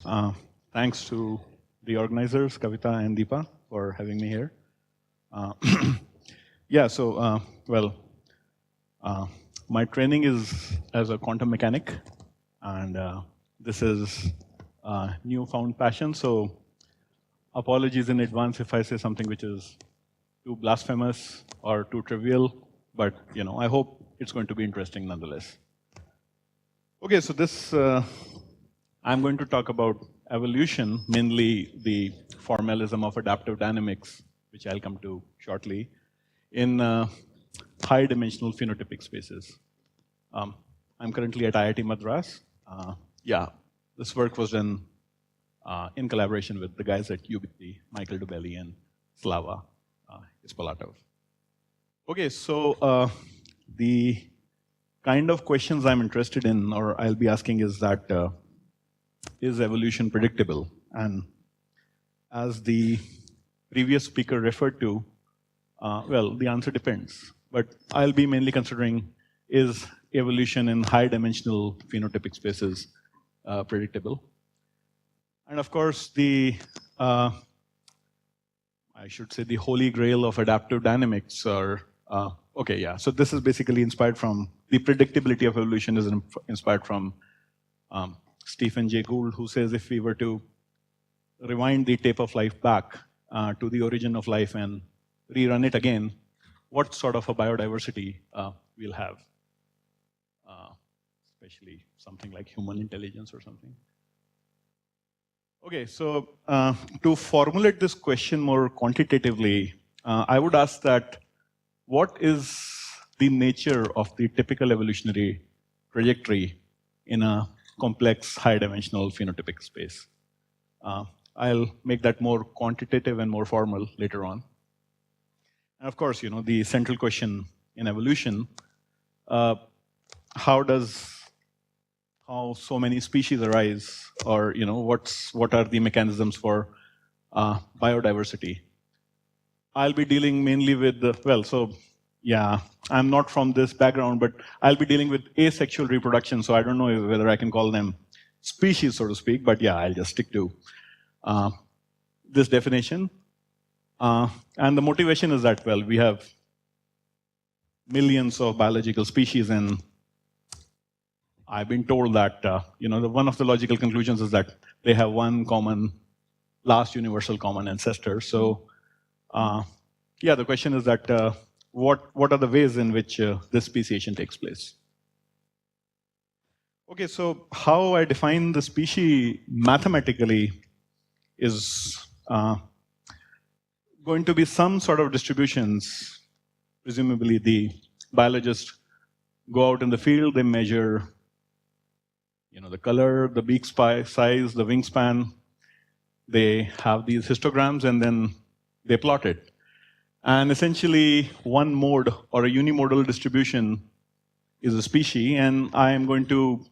Uh, Thanks to the organizers, Kavita and Deepa, for having me here. Uh, yeah, so, my training is as a quantum mechanic, and this is newfound passion, so apologies in advance if I say something which is too blasphemous or too trivial, but I hope it's going to be interesting nonetheless. Okay, so this, I'm going to talk about evolution, mainly the formalism of adaptive dynamics, which I'll come to shortly, in high-dimensional phenotypic spaces. I'm currently at IIT Madras. Yeah, this work was done in collaboration with the guys at UBC, Michael Dubelli and Slava Ispalatov. Okay, so the kind of questions I'm interested in, or I'll be asking, is that is evolution predictable? And as the previous speaker referred to, well, the answer depends. But I'll be mainly considering, is evolution in high-dimensional phenotypic spaces predictable? And of course, the I should say the holy grail of adaptive dynamics are, okay, yeah. So this is basically inspired from, the predictability of evolution is inspired from Stephen Jay Gould, who says if we were to rewind the tape of life back to the origin of life and rerun it again, what sort of a biodiversity we'll have, especially something like human intelligence or something. Okay, so to formulate this question more quantitatively, I would ask that what is the nature of the typical evolutionary trajectory in a complex high-dimensional phenotypic space? I'll make that more quantitative and more formal later on. And of course, the central question in evolution, how so many species arise, or what are the mechanisms for biodiversity? I'll be dealing mainly with yeah, I'm not from this background, but I'll be dealing with asexual reproduction, so I don't know whether I can call them species, so to speak, but yeah, I'll just stick to this definition. And the motivation is that, well, we have millions of biological species, and I've been told that, one of the logical conclusions is that they have one common, last universal common ancestor. So, yeah, the question is that, what are the ways in which this speciation takes place? Okay, so how I define the species mathematically is going to be some sort of distributions. Presumably the biologists go out in the field, they measure the color, the beak size, the wingspan. They have these histograms and then they plot it. And essentially, one mode or a unimodal distribution is a species, and I am going to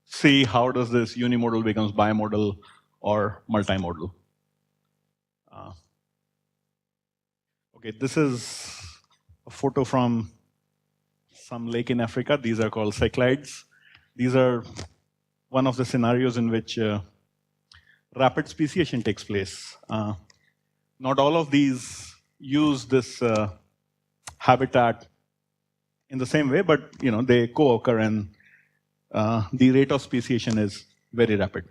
see how does this unimodal becomes bimodal or multimodal. Okay, this is a photo from some lake in Africa. These are called cyclides. These are one of the scenarios in which rapid speciation takes place. Not all of these use this habitat in the same way, but they co-occur, and the rate of speciation is very rapid.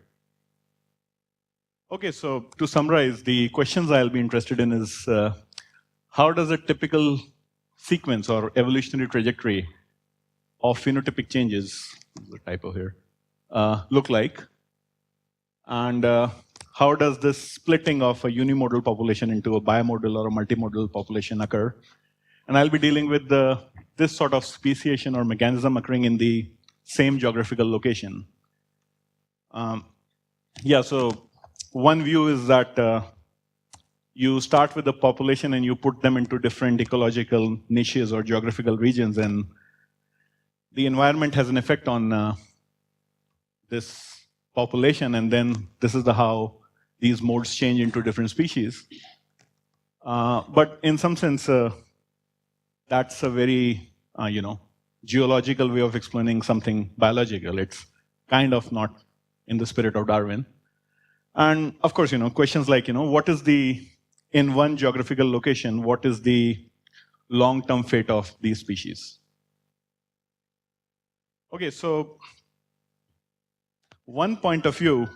Okay, so to summarize, the questions I'll be interested in is how does a typical sequence or evolutionary trajectory of phenotypic changes, the typo here, look like? And how does this splitting of a unimodal population into a bimodal or a multimodal population occur? And I'll be dealing with this sort of speciation or mechanism occurring in the same geographical location. Yeah, so one view is that you start with the population and you put them into different ecological niches or geographical regions, and the environment has an effect on this population, and then this is how these modes change into different species. But in some sense, that's a very, geological way of explaining something biological. It's kind of not in the spirit of Darwin. And of course, questions like, what is in one geographical location, what is the long-term fate of these species? Okay, so one point of view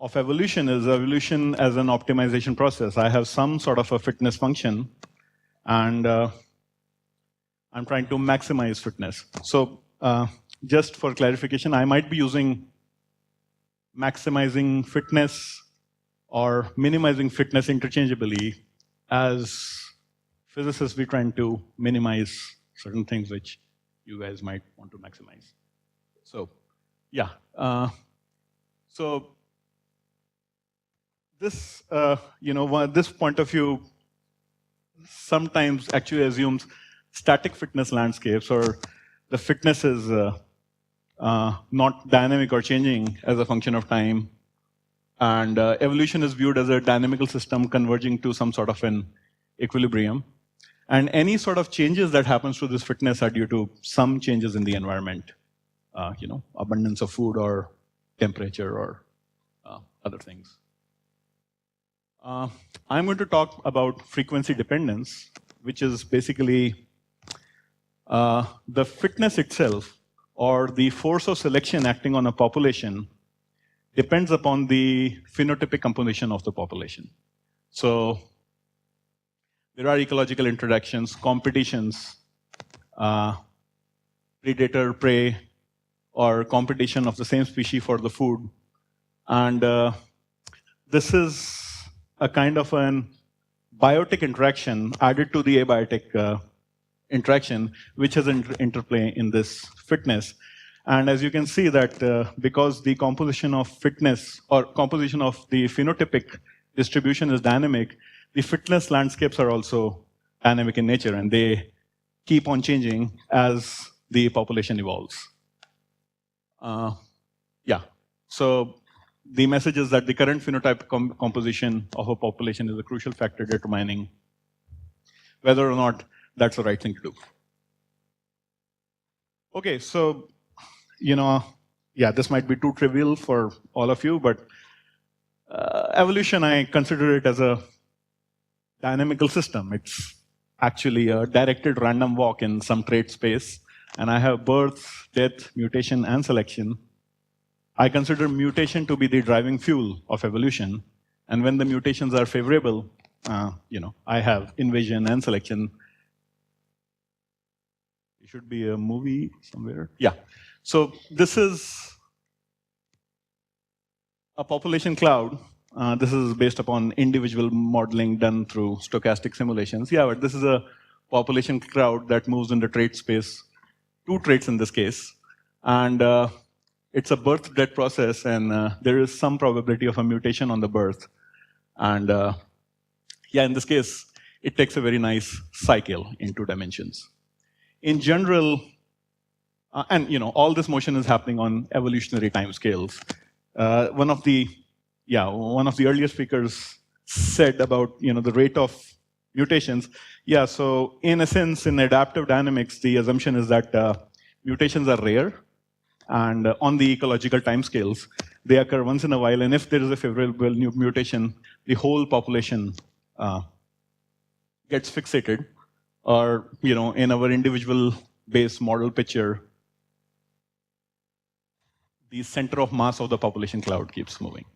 of evolution is evolution as an optimization process. I have some sort of a fitness function, and I'm trying to maximize fitness. So just for clarification, I might be using maximizing fitness or minimizing fitness interchangeably. As physicists, we're trying to minimize certain things which you guys might want to maximize. So, yeah. So this, this point of view sometimes actually assumes static fitness landscapes, or the fitness is not dynamic or changing as a function of time. And evolution is viewed as a dynamical system converging to some sort of an equilibrium. And any sort of changes that happens to this fitness are due to some changes in the environment, abundance of food or temperature or other things. I'm going to talk about frequency dependence, which is basically the fitness itself, or the force of selection acting on a population, depends upon the phenotypic composition of the population. So there are ecological interactions, competitions, predator-prey, or competition of the same species for the food. And this is a kind of an biotic interaction added to the abiotic interaction, which has an interplay in this fitness. And as you can see that because the composition of fitness, or composition of the phenotypic distribution is dynamic, the fitness landscapes are also dynamic in nature, and they keep on changing as the population evolves. Yeah, so the message is that the current phenotype composition of a population is a crucial factor determining whether or not that's the right thing to do. Okay, so, yeah, this might be too trivial for all of you, but evolution, I consider it as a dynamical system. It's actually a directed random walk in some trait space, and I have birth, death, mutation, and selection. I consider mutation to be the driving fuel of evolution, and when the mutations are favorable, I have invasion and selection. It should be a movie somewhere. Yeah. So this is a population cloud. This is based upon individual modeling done through stochastic simulations. Yeah, but this is a population cloud that moves in the trait space, 2 traits in this case. And it's a birth-death process, and there is some probability of a mutation on the birth. And yeah, in this case, it takes a very nice cycle in 2 dimensions. In general, and all this motion is happening on evolutionary timescales. One of the earlier speakers said about the rate of mutations. Yeah, so in a sense, in adaptive dynamics, the assumption is that mutations are rare, and on the ecological timescales, they occur once in a while. And if there is a favorable new mutation, the whole population gets fixated. Or in our individual base model picture, the center of mass of the population cloud keeps moving.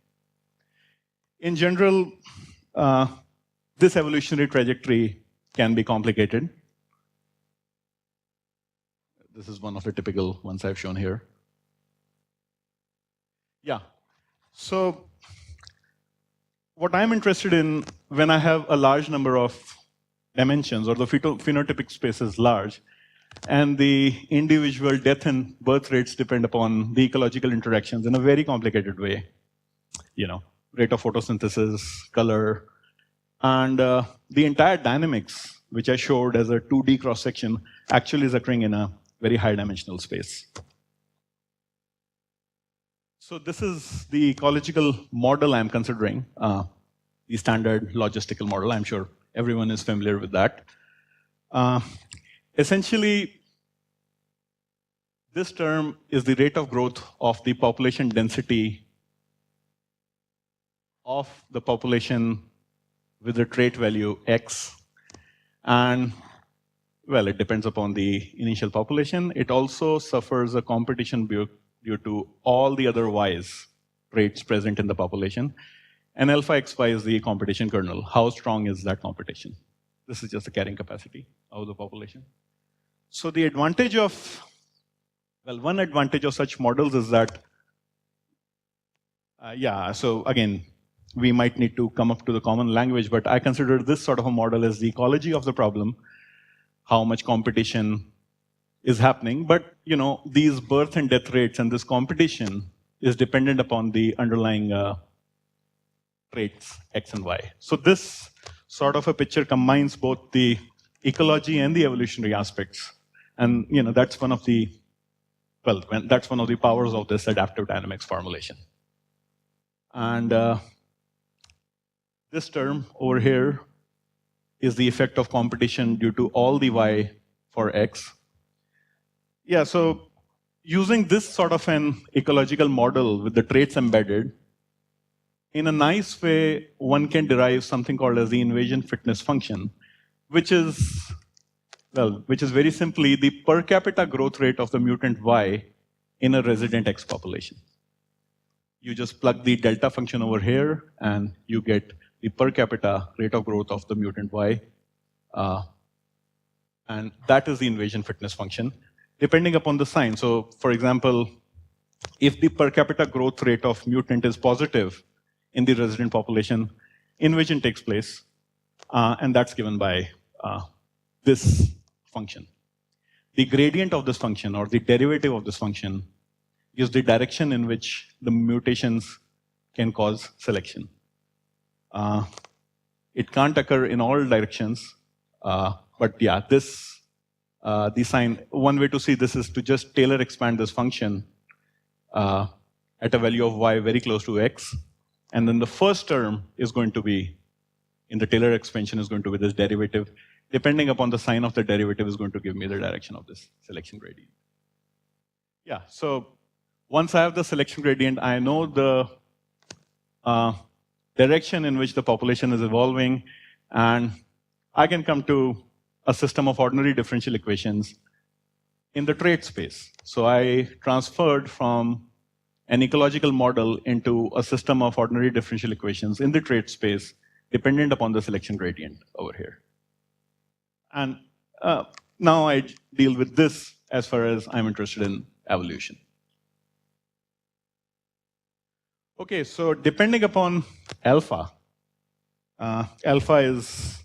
In general, this evolutionary trajectory can be complicated. This is one of the typical ones I've shown here. Yeah. So what I'm interested in, when I have a large number of dimensions, or the phenotypic space is large, and the individual death and birth rates depend upon the ecological interactions in a very complicated way. Rate of photosynthesis, color, and the entire dynamics, which I showed as a 2D cross-section, actually is occurring in a very high-dimensional space. So this is the ecological model I'm considering, the standard logistical model. I'm sure everyone is familiar with that. Essentially, This term is the rate of growth of the population density of the population with the trait value x. And, well, it depends upon the initial population. It also suffers a competition due to all the other y's traits present in the population. And alpha xy is the competition kernel. How strong is that competition? This is just the carrying capacity of the population. So the advantage of, well, one advantage of such models is that, so again, we might need to come up to the common language, but I consider this sort of a model as the ecology of the problem, how much competition is happening. But these birth and death rates and this competition is dependent upon the underlying traits x and y. So this sort of a picture combines both the ecology and the evolutionary aspects. And that's one of the, well, that's one of the powers of this adaptive dynamics formulation. And this term over here is the effect of competition due to all the y for x. Yeah, so using this sort of an ecological model with the traits embedded, in a nice way, one can derive something called as the invasion fitness function, which is very simply the per capita growth rate of the mutant y in a resident x population. You just plug the delta function over here, and you get the per capita rate of growth of the mutant y. And that is the invasion fitness function, depending upon the sign. So, for example, if the per capita growth rate of mutant is positive in the resident population, invasion takes place, and that's given by this function. The gradient of this function, or the derivative of this function, gives the direction in which the mutations can cause selection. It can't occur in all directions, but yeah, this, the sign, one way to see this is to just Taylor expand this function at a value of y very close to x, and then the first term is going to be, in the Taylor expansion, is going to be this derivative. Depending upon the sign of the derivative is going to give me the direction of this selection gradient. Yeah, so once I have the selection gradient, I know the direction in which the population is evolving, and I can come to a system of ordinary differential equations in the trait space. So I transferred from an ecological model into a system of ordinary differential equations in the trait space, dependent upon the selection gradient over here. And now I deal with this as far as I'm interested in evolution. Okay, so depending upon alpha, alpha is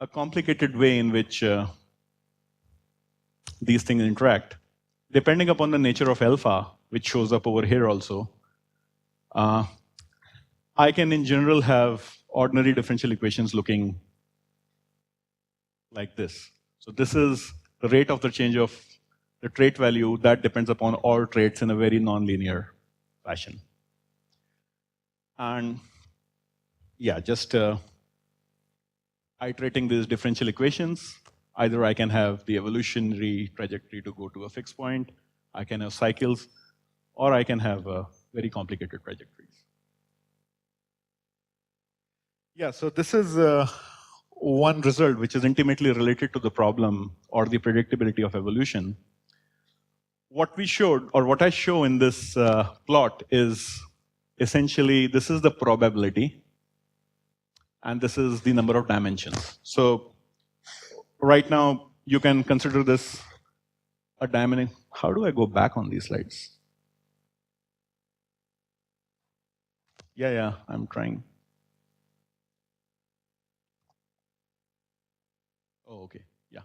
a complicated way in which these things interact. Depending upon the nature of alpha, which shows up over here also, I can in general have ordinary differential equations looking like this. So this is the rate of the change of the trait value that depends upon all traits in a very nonlinear fashion. And yeah, just iterating these differential equations, either I can have the evolutionary trajectory to go to a fixed point, I can have cycles, or I can have very complicated trajectories. Yeah, so this is one result which is intimately related to the problem or the predictability of evolution. What we showed, or what I show in this plot, is essentially this is the probability, and this is the number of dimensions. So right now, you can consider this a dimension. How do I go back on these slides? Yeah, I'm trying. Oh, okay, yeah.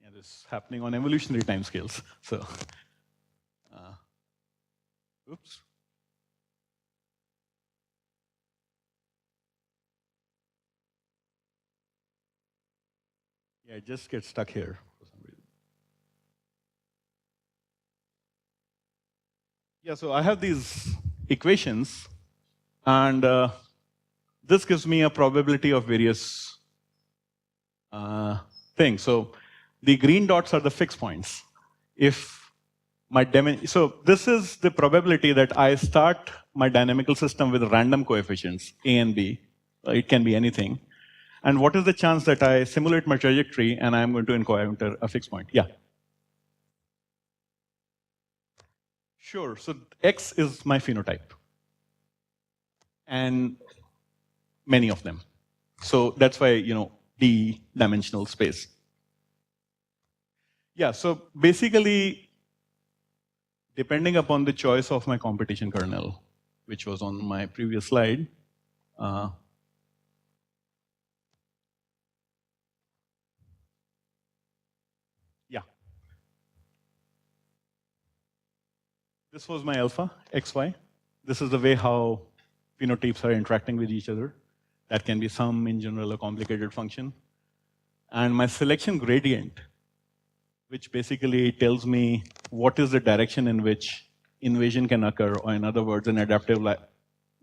Yeah, this is happening on evolutionary timescales. So, oops. Yeah, it just gets stuck here for some reason. Yeah, so I have these equations, and this gives me a probability of various things. So the green dots are the fixed points. If my so this is the probability that I start my dynamical system with random coefficients, A and B. It can be anything. And what is the chance that I simulate my trajectory and I'm going to encounter a fixed point? Yeah. Sure. So X is my phenotype. And many of them. So that's why, D-dimensional space. Yeah, so basically, depending upon the choice of my competition kernel, which was on my previous slide, yeah. This was my alpha, XY. This is the way how phenotypes are interacting with each other. That can be some, in general, a complicated function. And my selection gradient, which basically tells me what is the direction in which invasion can occur, or in other words, in adaptive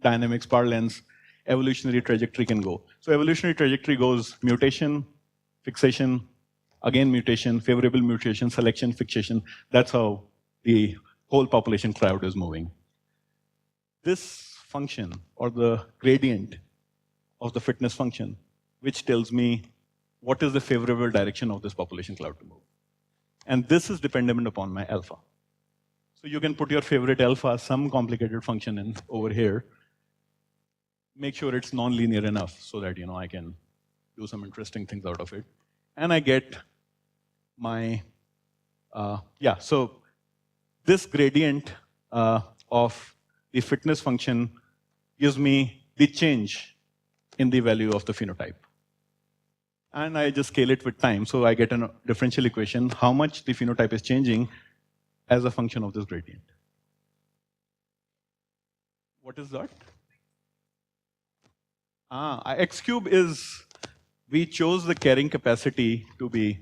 dynamics parlance, evolutionary trajectory can go. So evolutionary trajectory goes mutation, fixation, again mutation, favorable mutation, selection, fixation. That's how the whole population cloud is moving. This function, or the gradient of the fitness function, which tells me what is the favorable direction of this population cloud to move. And this is dependent upon my alpha. So you can put your favorite alpha, some complicated function in over here. Make sure it's non-linear enough so that I can do some interesting things out of it. And I get my, so this gradient of the fitness function gives me the change in the value of the phenotype. And I just scale it with time, so I get a differential equation, how much the phenotype is changing as a function of this gradient. What is that? X cube is, we chose the carrying capacity to be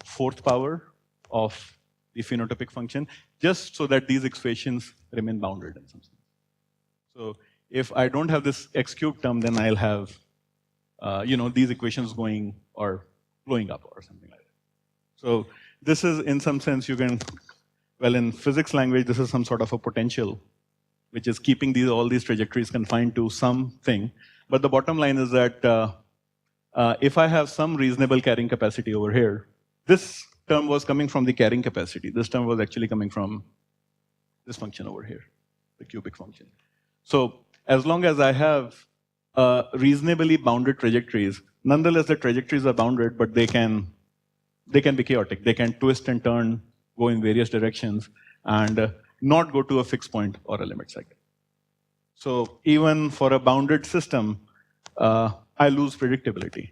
4th power of the phenotypic function, just so that these equations remain bounded in some sense. So if I don't have this x cube term, then I'll have these equations going or blowing up or something like that. So this is, in some sense, you can, well, in physics language, this is some sort of a potential, which is keeping all these trajectories confined to something. But the bottom line is that if I have some reasonable carrying capacity over here, this term was coming from the carrying capacity. This term was actually coming from this function over here, the cubic function. So as long as I have reasonably bounded trajectories, nonetheless the trajectories are bounded, but they can be chaotic. They can twist and turn, go in various directions, and not go to a fixed point or a limit cycle. So even for a bounded system, I lose predictability.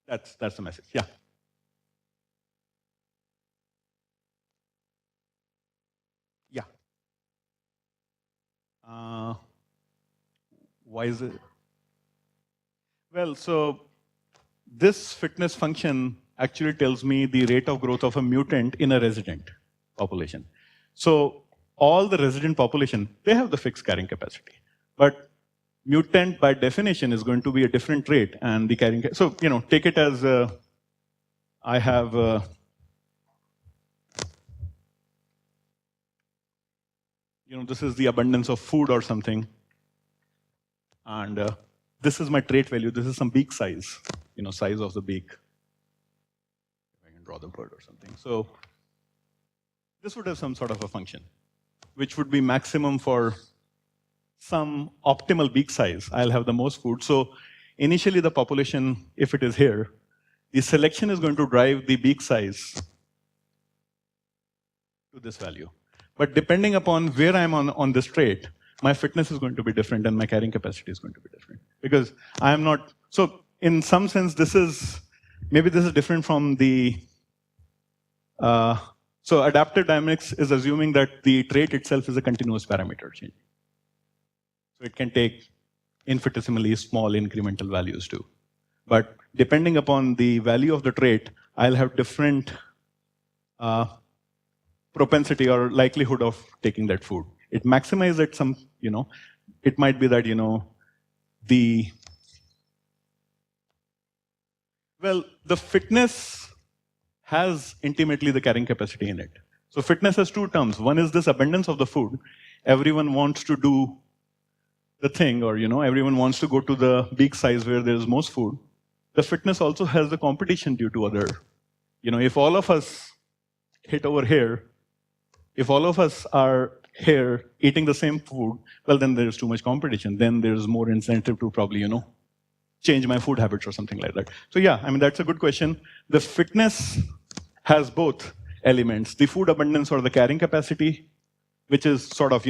That's the message. Yeah. Yeah. Why is it? Well, so this fitness function actually tells me the rate of growth of a mutant in a resident population. So all the resident population, they have the fixed carrying capacity. But mutant, by definition, is going to be a different rate, and the carrying. So take it as I have. This is the abundance of food or something, and this is my trait value. This is some beak size, size of the beak. If I can draw the bird or something. So this would have some sort of a function, which would be maximum for some optimal beak size. I'll have the most food. So initially the population, if it is here, the selection is going to drive the beak size to this value. But depending upon where I'm on this trait, my fitness is going to be different and my carrying capacity is going to be different. Because I am not, so in some sense maybe this is different from the, so adaptive dynamics is assuming that the trait itself is a continuous parameter change. So it can take infinitesimally small incremental values too. But depending upon the value of the trait, I'll have different propensity or likelihood of taking that food. it maximizes at some, it might be that, the fitness has intimately the carrying capacity in it. So fitness has two terms. One is this abundance of the food. Everyone wants to do the thing, or everyone wants to go to the big size where there's most food. The fitness also has the competition due to other. If all of us hit over here, if all of us are here eating the same food, well, then there's too much competition. Then there's more incentive to probably, change my food habits or something like that. So yeah, that's a good question. The fitness has both elements, the food abundance or the carrying capacity, which is sort of,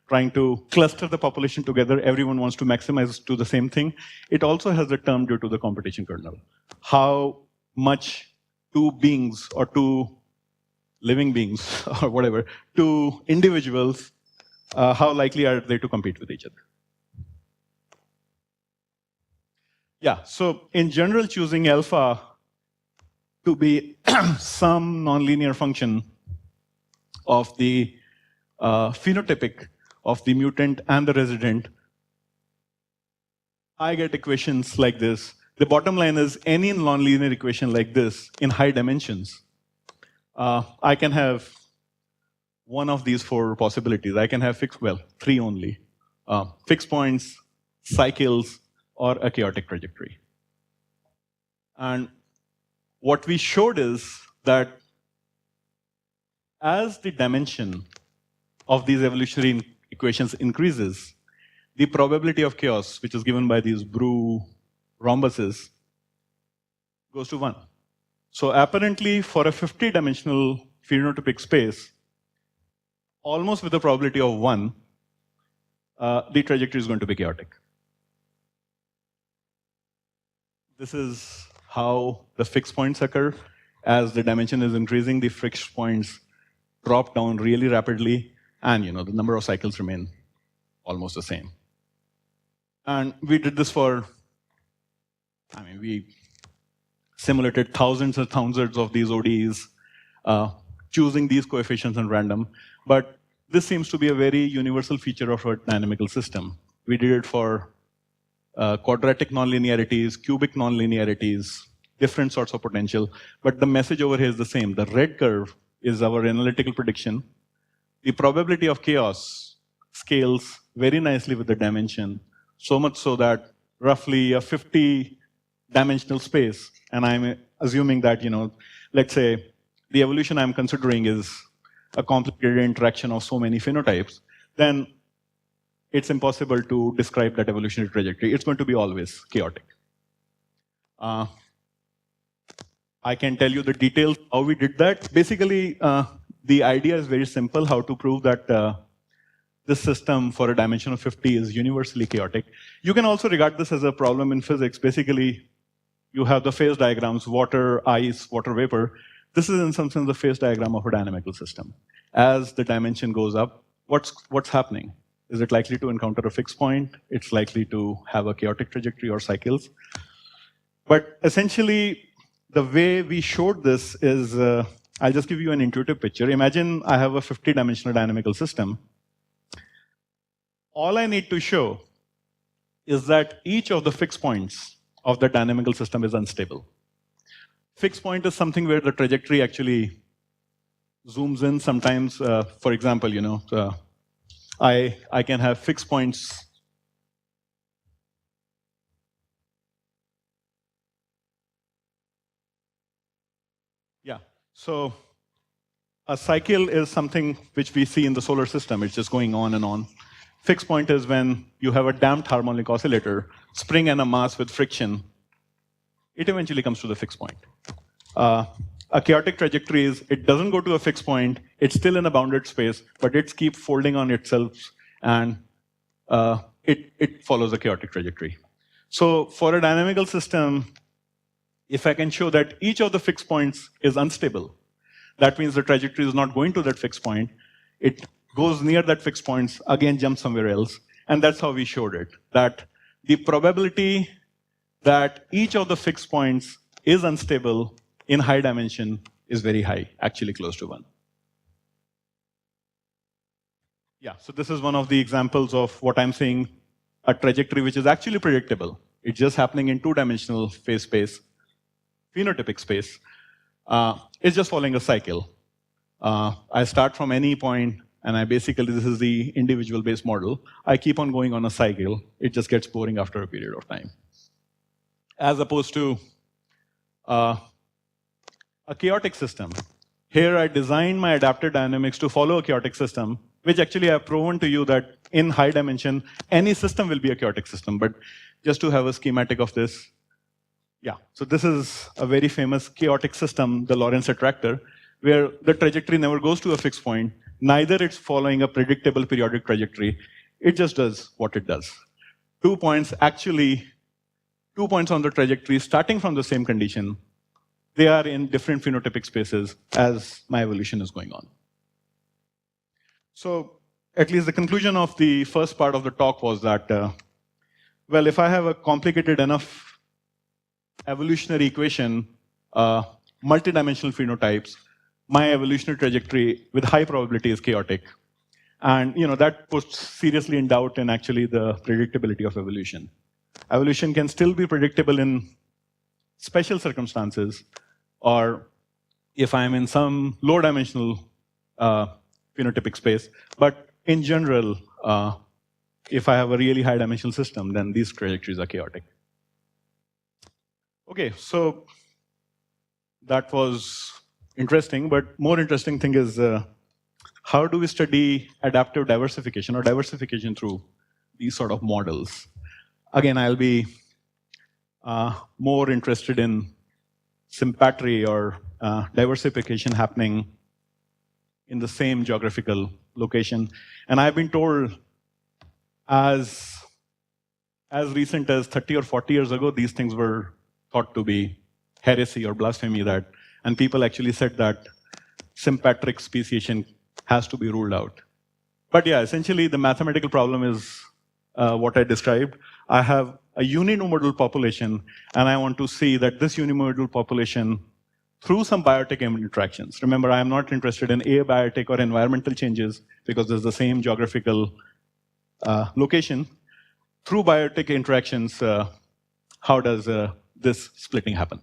trying to cluster the population together. Everyone wants to maximize to the same thing. It also has the term due to the competition kernel. How much two beings or two living beings or whatever, two individuals, how likely are they to compete with each other? Yeah, so in general, choosing alpha to be some nonlinear function of the phenotypic of the mutant and the resident, I get equations like this. The bottom line is any nonlinear equation like this in high dimensions, I can have one of these four possibilities. I can have three only. Fixed points, cycles, or a chaotic trajectory. And what we showed is that as the dimension of these evolutionary equations increases, the probability of chaos, which is given by these blue rhombuses, goes to 1. So apparently, for a 50-dimensional phenotypic space, almost with a probability of 1, the trajectory is going to be chaotic. This is how the fixed points occur. As the dimension is increasing, the fixed points drop down really rapidly, and the number of cycles remain almost the same. And we did this for, we simulated thousands and thousands of these ODEs, choosing these coefficients in random. But this seems to be a very universal feature of a dynamical system. We did it for quadratic nonlinearities, cubic nonlinearities, different sorts of potential. But the message over here is the same. The red curve is our analytical prediction. The probability of chaos scales very nicely with the dimension, so much so that roughly a 50-dimensional space, and I'm assuming that, let's say the evolution I'm considering is a complicated interaction of so many phenotypes, then it's impossible to describe that evolutionary trajectory. It's going to be always chaotic. I can tell you the details how we did that. Basically, the idea is very simple, how to prove that this system for a dimension of 50 is universally chaotic. You can also regard this as a problem in physics. Basically, you have the phase diagrams, water, ice, water vapor. This is in some sense the phase diagram of a dynamical system. As the dimension goes up, what's happening? Is it likely to encounter a fixed point? It's likely to have a chaotic trajectory or cycles. But essentially, the way we showed this is, I'll just give you an intuitive picture. Imagine I have a 50-dimensional dynamical system. All I need to show is that each of the fixed points of the dynamical system is unstable. Fixed point is something where the trajectory actually zooms in sometimes. For example, I can have fixed points. Yeah, so a cycle is something which we see in the solar system. It's just going on and on. Fixed point is when you have a damped harmonic oscillator, spring and a mass with friction. It eventually comes to the fixed point. A chaotic trajectory is, it doesn't go to a fixed point, it's still in a bounded space, but it keeps folding on itself, and it follows a chaotic trajectory. So for a dynamical system, if I can show that each of the fixed points is unstable, that means the trajectory is not going to that fixed point, it goes near that fixed point, again jumps somewhere else, and that's how we showed it, that the probability that each of the fixed points is unstable in high dimension is very high, actually close to 1. Yeah, so this is one of the examples of what I'm saying, a trajectory which is actually predictable. It's just happening in two-dimensional phase space, phenotypic space. It's just following a cycle. I start from any point, and I basically, this is the individual based model. I keep on going on a cycle. It just gets boring after a period of time. As opposed to a chaotic system. Here I designed my adaptive dynamics to follow a chaotic system, which actually I've proven to you that in high dimension, any system will be a chaotic system. But just to have a schematic of this, yeah. So this is a very famous chaotic system, the Lorenz attractor, where the trajectory never goes to a fixed point. Neither it's following a predictable periodic trajectory. It just does what it does. 2 points, actually, 2 points on the trajectory starting from the same condition. They are in different phenotypic spaces as my evolution is going on. So at least the conclusion of the first part of the talk was that, well, if I have a complicated enough evolutionary equation, multidimensional phenotypes, my evolutionary trajectory with high probability is chaotic. And that puts seriously in doubt in actually the predictability of evolution. Evolution can still be predictable in special circumstances, or if I'm in some low dimensional phenotypic space. But in general, if I have a really high dimensional system, then these trajectories are chaotic. Okay, so that was interesting, but more interesting thing is how do we study adaptive diversification or diversification through these sort of models? Again, I'll be more interested in sympatry or diversification happening in the same geographical location. And I've been told as recent as 30 or 40 years ago, these things were thought to be heresy or blasphemy, and people actually said that sympatric speciation has to be ruled out. But yeah, essentially the mathematical problem is what I described. I have a unimodal population, and I want to see that this unimodal population, through some biotic interactions. Remember, I am not interested in abiotic or environmental changes because there's the same geographical location. Through biotic interactions, how does this splitting happen?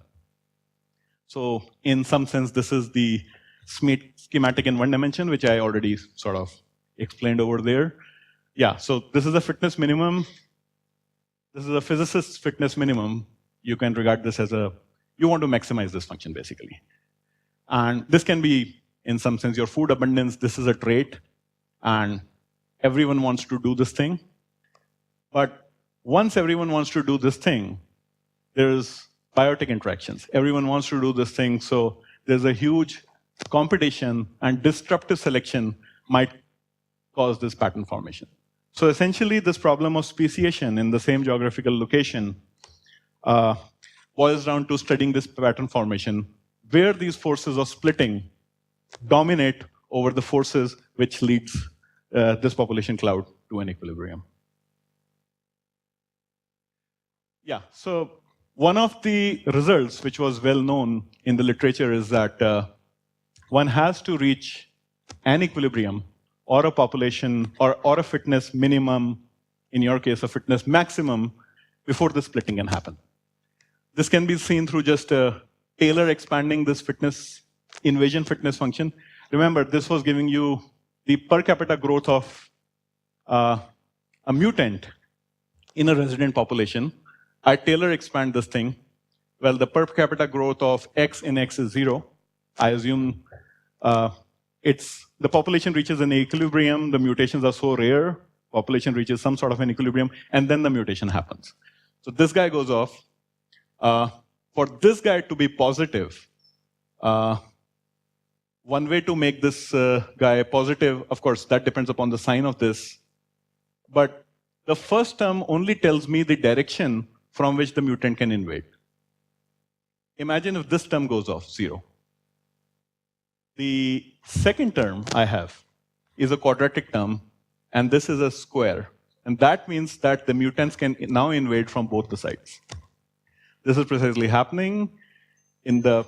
So in some sense, this is the schematic in one dimension, which I already sort of explained over there. Yeah, so this is a fitness minimum. This is a physicist's fitness minimum. You can regard this as you want to maximize this function, basically. And this can be, in some sense, your food abundance. This is a trait, and everyone wants to do this thing. But once everyone wants to do this thing, there's biotic interactions. Everyone wants to do this thing, so there's a huge competition, and disruptive selection might cause this pattern formation. So essentially, this problem of speciation in the same geographical location boils down to studying this pattern formation, where these forces of splitting dominate over the forces which leads this population cloud to an equilibrium. Yeah, so one of the results which was well known in the literature is that one has to reach an equilibrium or a population or a fitness minimum, in your case, a fitness maximum, before the splitting can happen. This can be seen through just Taylor expanding this fitness, invasion fitness function. Remember, this was giving you the per capita growth of a mutant in a resident population. I Taylor expand this thing. Well, the per capita growth of X in X is 0. I assume the population reaches an equilibrium, the mutations are so rare, population reaches some sort of an equilibrium, and then the mutation happens. So this guy goes off. For this guy to be positive, one way to make this guy positive, of course, that depends upon the sign of this. But the first term only tells me the direction from which the mutant can invade. Imagine if this term goes off, 0. The second term I have is a quadratic term, and this is a square. And that means that the mutants can now invade from both the sides. This is precisely happening in the...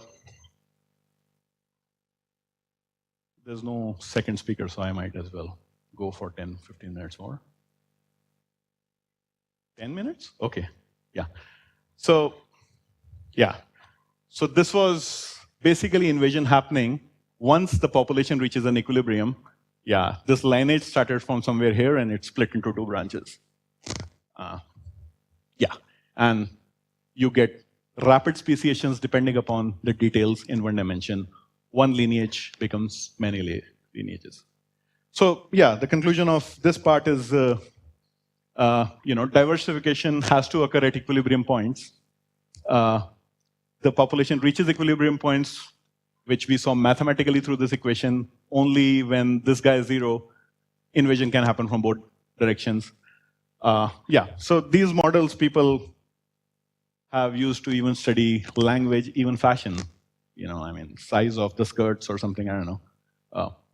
There's no second speaker, so I might as well go for 10, 15 minutes more. 10 minutes? Okay, yeah. So, yeah. So this was basically invasion happening once the population reaches an equilibrium. Yeah, this lineage started from somewhere here and it split into 2 branches. Yeah, and you get rapid speciations depending upon the details in one dimension. One lineage becomes many lineages. So yeah, the conclusion of this part is, diversification has to occur at equilibrium points. The population reaches equilibrium points, which we saw mathematically through this equation. Only when this guy is 0, invasion can happen from both directions. Yeah, so these models people have used to even study language, even fashion. I mean, size of the skirts or something, I don't know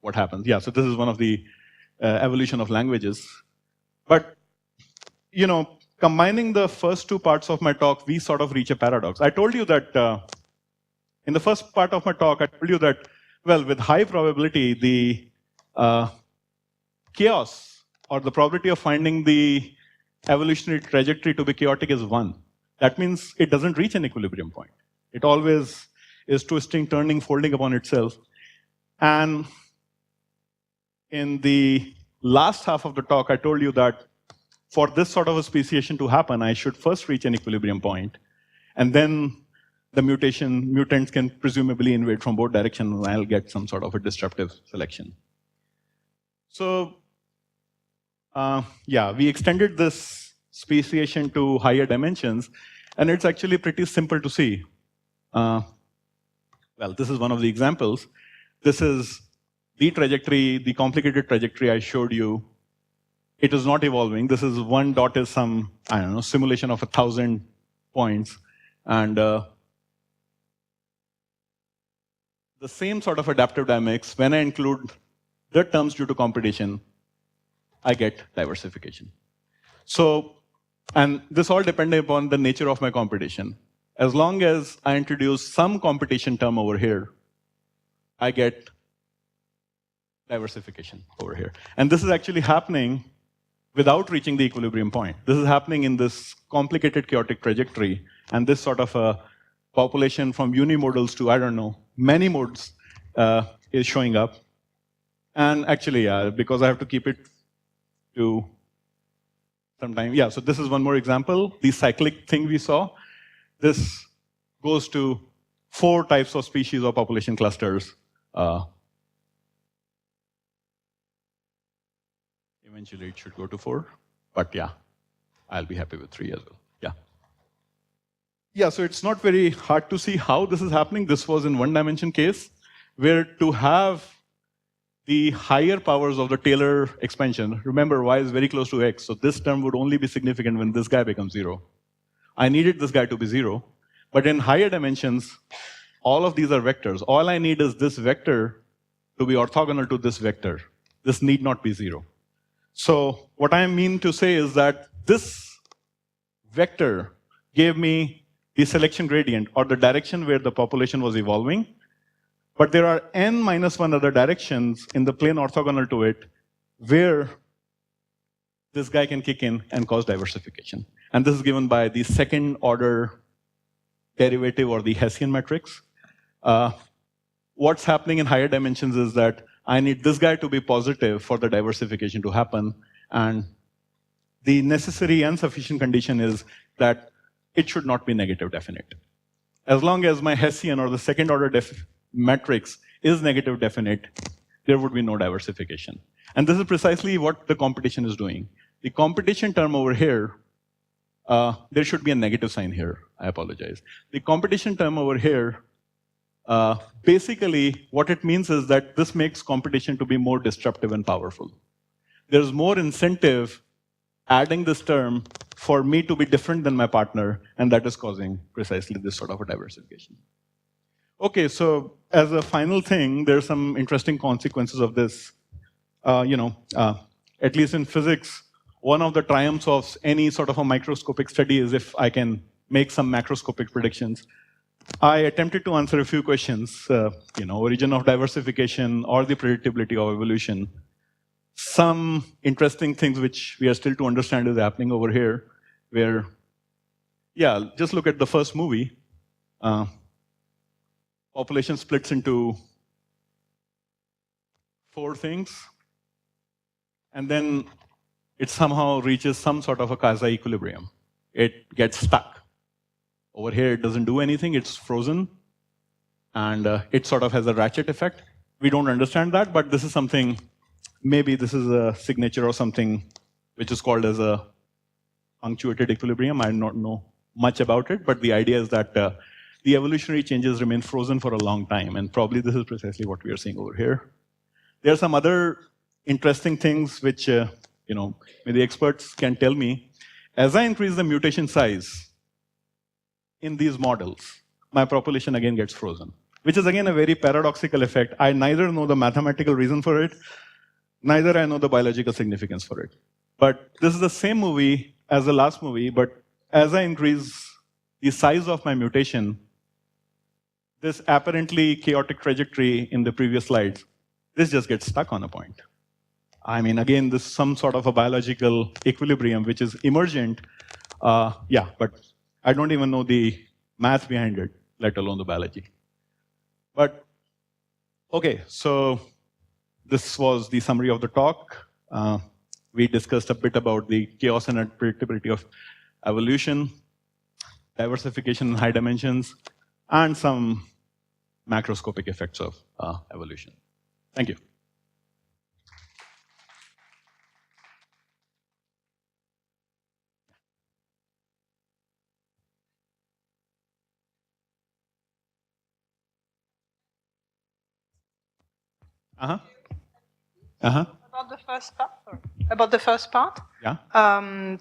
what happens. Yeah, so this is one of the evolution of languages. But, combining the first 2 parts of my talk, we sort of reach a paradox. I told you that, in the first part of my talk, I told you that, well, with high probability, the chaos or the probability of finding the evolutionary trajectory to be chaotic is 1. That means it doesn't reach an equilibrium point. It always is twisting, turning, folding upon itself. And in the last half of the talk, I told you that for this sort of a speciation to happen, I should first reach an equilibrium point, and then the mutants can presumably invade from both directions, and I'll get some sort of a disruptive selection. So, yeah, we extended this speciation to higher dimensions, and it's actually pretty simple to see. Well, this is one of the examples. This is the trajectory, the complicated trajectory I showed you. It is not evolving. This is one dot is some, I don't know, simulation of 1,000 points. And the same sort of adaptive dynamics, when I include the terms due to competition, I get diversification. So, and this all depends upon the nature of my competition. As long as I introduce some competition term over here, I get diversification over here. And this is actually happening without reaching the equilibrium point. This is happening in this complicated chaotic trajectory, and this sort of a population from unimodals to, I don't know, many modes is showing up. And actually, because I have to keep it to some time. Yeah, so this is one more example. The cyclic thing we saw. This goes to 4 types of species or population clusters. Eventually, it should go to 4. But yeah, I'll be happy with 3 as well. Yeah. Yeah, so it's not very hard to see how this is happening. This was in one-dimension case, where to have the higher powers of the Taylor expansion, remember y is very close to x, so this term would only be significant when this guy becomes 0. I needed this guy to be 0, but in higher dimensions, all of these are vectors. All I need is this vector to be orthogonal to this vector. This need not be 0. So what I mean to say is that this vector gave me the selection gradient, or the direction where the population was evolving. But there are n minus 1 other directions in the plane orthogonal to it where this guy can kick in and cause diversification. And this is given by the second order derivative, or the Hessian matrix. What's happening in higher dimensions is that I need this guy to be positive for the diversification to happen. And the necessary and sufficient condition is that it should not be negative definite. As long as my Hessian, or the second order matrix, is negative definite, there would be no diversification. And this is precisely what the competition is doing. The competition term over here, there should be a negative sign here. I apologize. The competition term over here, basically what it means is that this makes competition to be more disruptive and powerful. There's more incentive adding this term for me to be different than my partner, and that is causing precisely this sort of a diversification. Okay, so as a final thing, there are some interesting consequences of this. At least in physics, one of the triumphs of any sort of a microscopic study is if I can make some macroscopic predictions. I attempted to answer a few questions, origin of diversification or the predictability of evolution. some interesting things which we are still to understand is happening over here, where, yeah, just look at the first movie. Population splits into 4 things, and then it somehow reaches some sort of a quasi-equilibrium. It gets stuck. Over here, it doesn't do anything, it's frozen, and it sort of has a ratchet effect. We don't understand that, but this is something, maybe this is a signature or something which is called as a punctuated equilibrium. I don't know much about it, but the idea is that the evolutionary changes remain frozen for a long time, and probably this is precisely what we are seeing over here. There are some other interesting things which, maybe experts can tell me. As I increase the mutation size in these models, my population again gets frozen, which is again a very paradoxical effect. I neither know the mathematical reason for it, neither I know the biological significance for it. But this is the same movie as the last movie, but as I increase the size of my mutation, this apparently chaotic trajectory in the previous slides, this just gets stuck on a point. I mean, again, this is some sort of a biological equilibrium which is emergent. Yeah, but I don't even know the math behind it, let alone the biology. But, okay, so this was the summary of the talk. We discussed a bit about the chaos and unpredictability of evolution, diversification in high dimensions, and some macroscopic effects of evolution. Thank you. About the first part? About the first part? Yeah.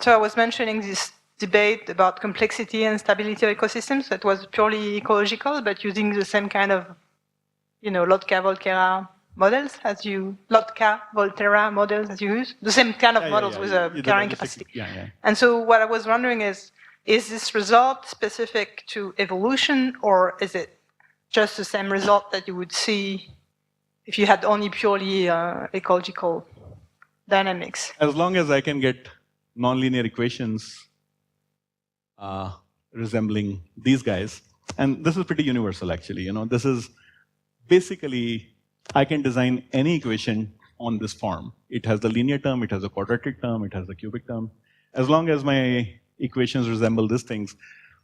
So I was mentioning this debate about complexity and stability of ecosystems that was purely ecological, but using the same kind of, Lotka-Volterra models as you, Lotka-Volterra models as you use, the same kind of models with a carrying capacity. And so what I was wondering is this result specific to evolution, or is it just the same result that you would see if you had only purely ecological dynamics? As long as I can get nonlinear equations resembling these guys, and this is pretty universal actually, this is basically, I can design any equation on this form. It has the linear term, it has a quadratic term, it has a cubic term. As long as my equations resemble these things,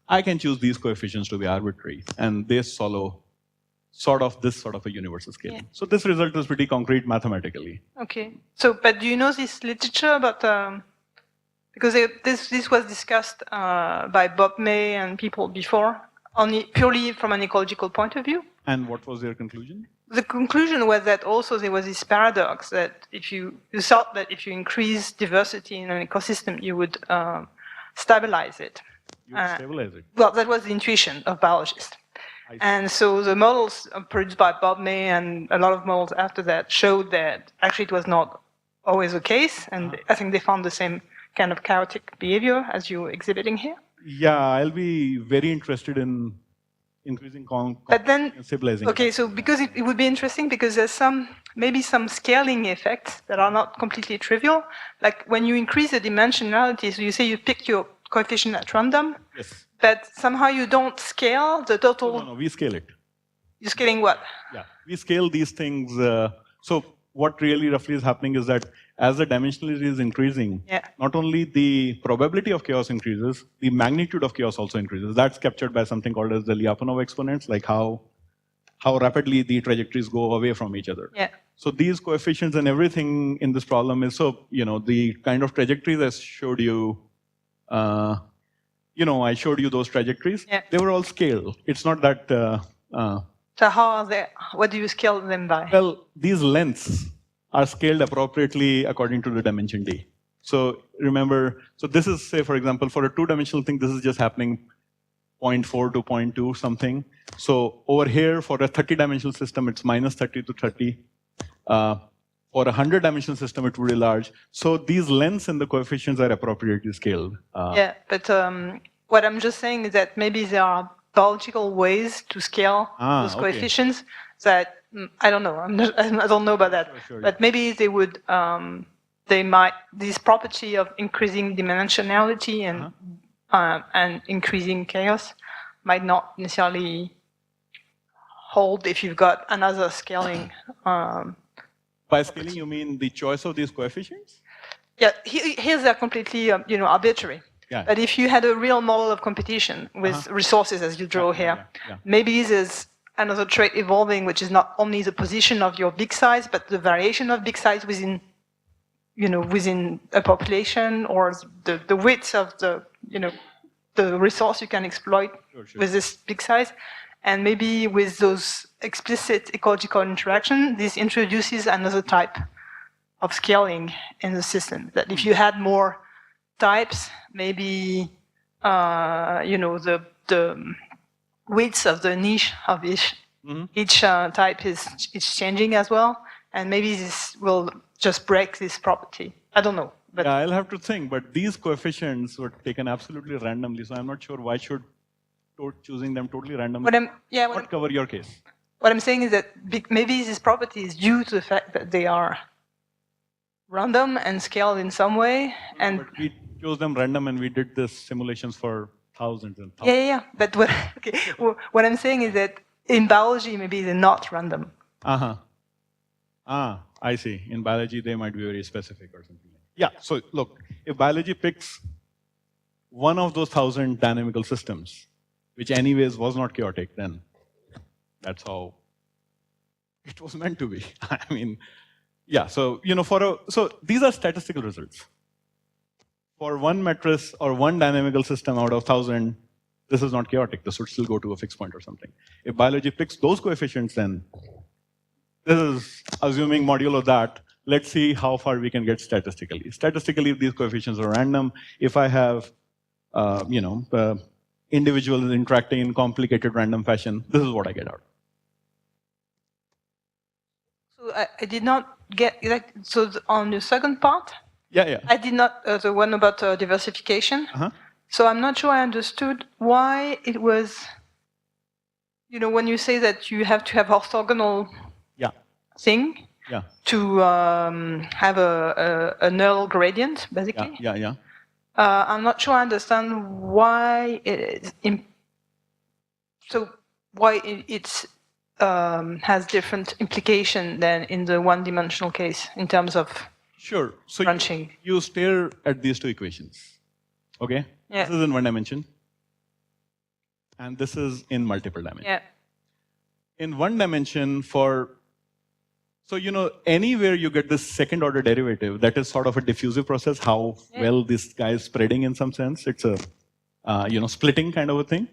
I can choose these coefficients to be arbitrary, and they follow this sort of a universal scale. Yeah. So this result is pretty concrete mathematically. Okay. So, but do you know this literature about, because this was discussed by Bob May and people before, purely from an ecological point of view? And what was their conclusion? The conclusion was that also there was this paradox that if you thought that if you increase diversity in an ecosystem, you would stabilize it. You would stabilize it? Well, that was the intuition of biologists. And so the models produced by Bob May and a lot of models after that showed that actually it was not always the case, and I think they found the same kind of chaotic behavior as you're exhibiting here. Yeah, I'll be very interested in increasing and stabilizing. Okay, so because it would be interesting because there's maybe some scaling effects that are not completely trivial. Like when you increase the dimensionality, so you say you pick your coefficient at random. Yes. But somehow you don't scale the total. No, we scale it. You're scaling what? Yeah, we scale these things. So what really roughly is happening is that as the dimensionality is increasing, not only the probability of chaos increases, the magnitude of chaos also increases. That's captured by something called as the Lyapunov exponents, like how rapidly the trajectories go away from each other. Yeah. So these coefficients and everything in this problem is the kind of trajectories I showed you. I showed you those trajectories. Yeah. They were all scaled. It's not that. So how are they? What do you scale them by? Well, these lengths are scaled appropriately according to the dimension D. So remember, so this is, say, for example, for a two-dimensional thing, this is just happening 0.4 to 0.2 something. So over here, for a 30-dimensional system, it's minus 30 to 30. For a 100-dimensional system, it would be large. So these lengths and the coefficients are appropriately scaled. Yeah, but what I'm just saying is that maybe there are biological ways to scale those coefficients that I don't know. I don't know about that. Sure. But maybe they would. They might, this property of increasing dimensionality and increasing chaos might not necessarily hold if you've got another scaling. By scaling, you mean the choice of these coefficients? Yeah, here's a completely arbitrary. Yeah. But if you had a real model of competition with resources as you draw here, maybe there's another trait evolving, which is not only the position of your big size, but the variation of big size within, within a population, or the width of the resource you can exploit with this big size. And maybe with those explicit ecological interaction, this introduces another type of scaling in the system. That if you had more types, maybe the width of the niche of each type is changing as well, and maybe this will just break this property. I don't know. But yeah, I'll have to think. But these coefficients were taken absolutely randomly, so I'm not sure why should choosing them totally randomly not cover your case. What I'm saying is that maybe this property is due to the fact that they are random and scaled in some way. And but we chose them random, and we did this simulations for thousands and thousands. Yeah. But what I'm saying is that in biology, maybe they're not random. I see. In biology, they might be very specific or something. Yeah. So look, if biology picks one of those 1,000 dynamical systems, which anyways was not chaotic, then that's how it was meant to be. I mean, yeah. So so these are statistical results. For one matrix or one dynamical system out of 1,000, this is not chaotic. This would still go to a fixed point or something. If biology picks those coefficients, then this is assuming modulo that. Let's see how far we can get statistically. Statistically, if these coefficients are random, if I have, individuals interacting in complicated random fashion, this is what I get out. So I did not get, so on the second part? Yeah. I did not, the one about diversification. So I'm not sure I understood why it was, when you say that you have to have orthogonal thing to have a null gradient, basically. Yeah. I'm not sure I understand why it is why it has different implication than in the one-dimensional case in terms of branching. You stare at these two equations, okay? Yeah. This is in one dimension, and this is in multiple dimensions. Yeah. In one dimension, anywhere you get this second order derivative, that is sort of a diffusive process, how well this guy is spreading in some sense. It's a, splitting kind of a thing.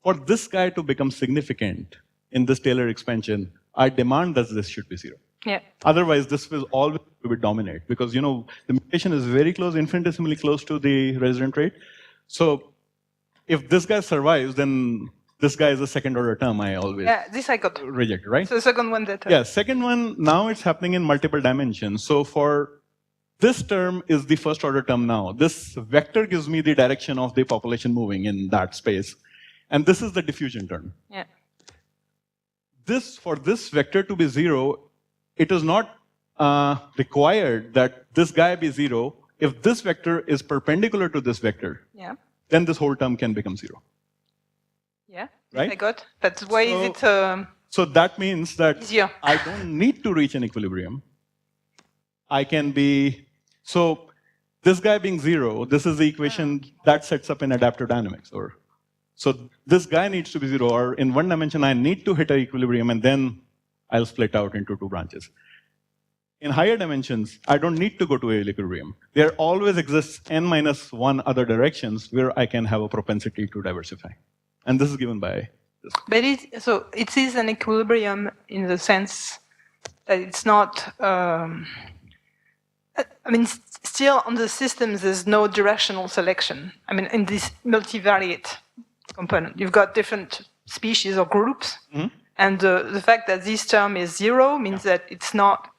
For this guy to become significant in this Taylor expansion, I demand that this should be 0. Yeah. Otherwise, this will always be dominate because, the mutation is very close, infinitesimally close to the resident rate. So if this guy survives, then this guy is a second order term, I always this I got reject, right? So the second one that... second one, now it's happening in multiple dimensions. So for this term is the first order term now. This vector gives me the direction of the population moving in that space. And this is the diffusion term. Yeah. For this vector to be 0, it is not required that this guy be 0. If this vector is perpendicular to this vector, then this whole term can become 0. Yeah, right? I got. But why is it so that means that easier? I don't need to reach an equilibrium. I can be, so this guy being 0, this is the equation that sets up in adaptive dynamics. So this guy needs to be 0, or in one dimension I need to hit an equilibrium and then I'll split out into 2 branches. In higher dimensions, I don't need to go to an equilibrium. There always exists n-1 other directions where I can have a propensity to diversify. And this is given by this. But it is an equilibrium in the sense that it's not, still on the systems there's no directional selection. In this multivariate component, you've got different species or groups, and the fact that this term is 0 means that it's not,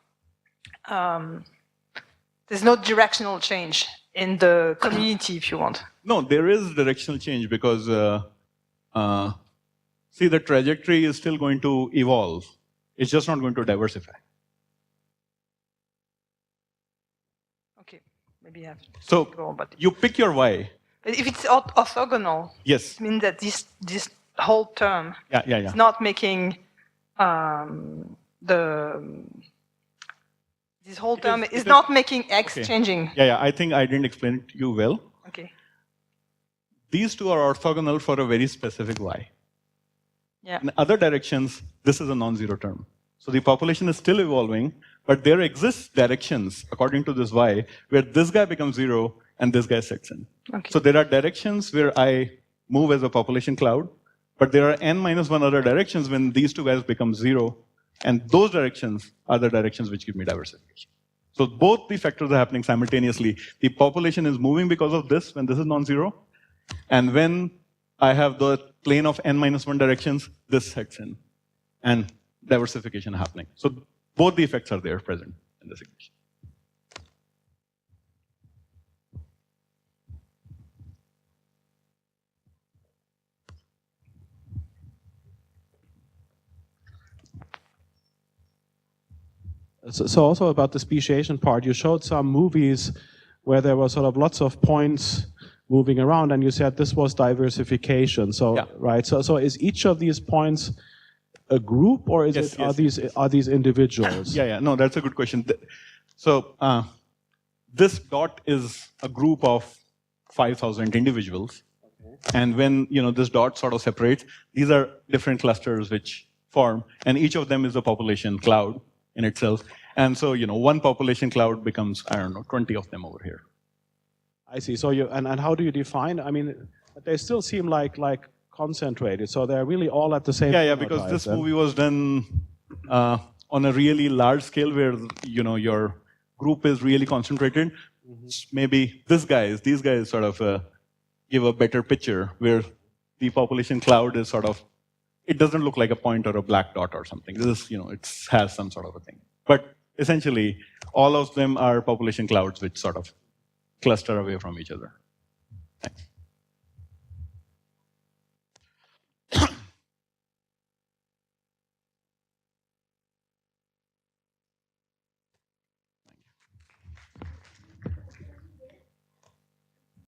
there's no directional change in the community, if you want. No, there is directional change because see, the trajectory is still going to evolve It's just not going to diversify. Okay, maybe I have to So go, but you pick your y. But if it's orthogonal, yes, it means that this whole term is not making this whole term is not making x changing. Yeah, I think I didn't explain it to you well. Okay. These two are orthogonal for a very specific y. Yeah. In other directions, this is a non-zero term. So the population is still evolving, but there exists directions, according to this y, where this guy becomes 0 and this guy sets in. Okay. So there are directions where I move as a population cloud, but there are n-1 other directions when these two guys become 0, and those directions are the directions which give me diversification. So both the factors are happening simultaneously. The population is moving because of this when this is non-zero, and when I have the plane of n-1 directions, this sets in, and diversification happening. So both the effects are there present in this equation. So also about the speciation part, you showed some movies where there were sort of lots of points moving around, and you said this was diversification. So yeah. Right. So is each of these points a group, or is are these individuals? Yeah. No, that's a good question. So this dot is a group of 5,000 individuals, and when this dot sort of separates, these are different clusters which form, and each of them is a population cloud in itself. And so, one population cloud becomes, I don't know, 20 of them over here. I see. So and how do you define? I mean, they still seem like concentrated. So they're really all at the same. Yeah, because this movie was done on a really large scale where your group is really concentrated. Mm-hmm. Maybe these guys sort of give a better picture where the population cloud is sort of. It doesn't look like a point or a black dot or something. This is, it has some sort of a thing. But essentially, all of them are population clouds which sort of cluster away from each other.